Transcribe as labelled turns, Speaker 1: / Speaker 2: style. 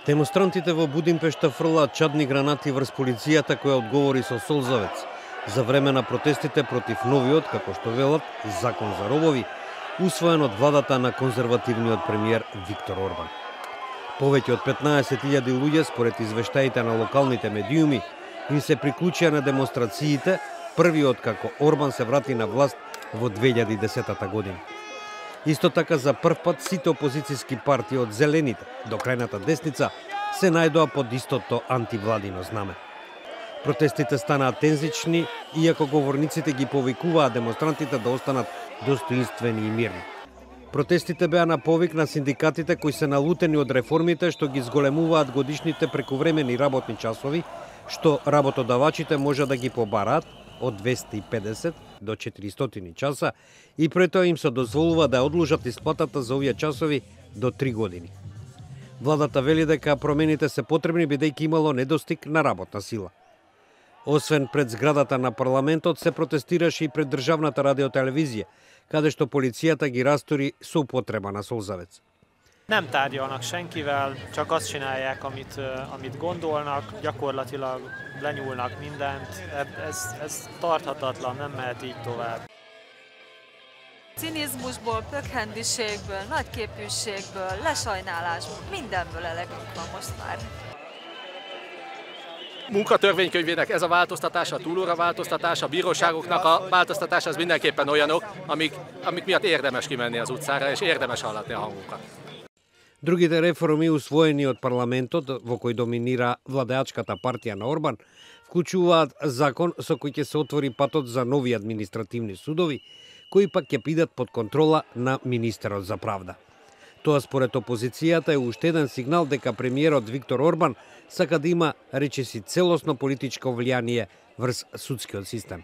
Speaker 1: Демонстрантите во Будимпешта фрлаат чадни гранати врз полицијата која одговори со солзавец за време на протестите против новиот, како што велат, закон за робови, усвоен од владата на конзервативниот премиер Виктор Орбан. Повеќе од 15.000 луѓе, според извештаите на локалните медиуми, им се приклучија на демонстрациите, првиот како Орбан се врати на власт во 2010 година. Исто така за прв пат сите опозицијски партии од зелените до крајната десница се најдоа под истото антивладино знаме. Протестите станаа тензични, иако говорниците ги повикуваат демонстрантите да останат достоинствени и мирни. Протестите беа на повик на синдикатите кои се налутени од реформите што ги зголемуваат годишните прековремени работни часови, што работодавачите може да ги побараат од 250 до 400 часа и прето им се дозволува да одложат исплатата за овие часови до 3 години. Владата вели дека промените се потребни бидејќи имало недостиг на работна сила. Освен пред зградата на парламентот се протестираше и пред државната радиотелевизија, каде што полицијата ги растури со употреба на солзавец.
Speaker 2: Nem tárgyalnak senkivel, csak azt csinálják, amit gondolnak, gyakorlatilag lenyúlnak mindent. Ez tarthatatlan, nem mehet így tovább.
Speaker 3: Cinizmusból, pökhendiségből, nagyképűségből, lesajnálásból, mindenből elegünk van most már.
Speaker 4: Munkatörvénykönyvének ez a változtatása, a túlóra változtatása, a bíróságoknak a változtatása, az mindenképpen olyanok, amik miatt érdemes kimenni az utcára, és érdemes hallatni a hangunkat.
Speaker 1: Другите реформи усвоени од парламентот, во кој доминира владеачката партија на Орбан, вклучуваат закон со кој ќе се отвори патот за нови административни судови, кои пак ќе бидат под контрола на министерот за правда. Тоа според опозицијата е уште еден сигнал дека премиерот Виктор Орбан сака да има, речиси, целосно политичко влијание врз судскиот систем.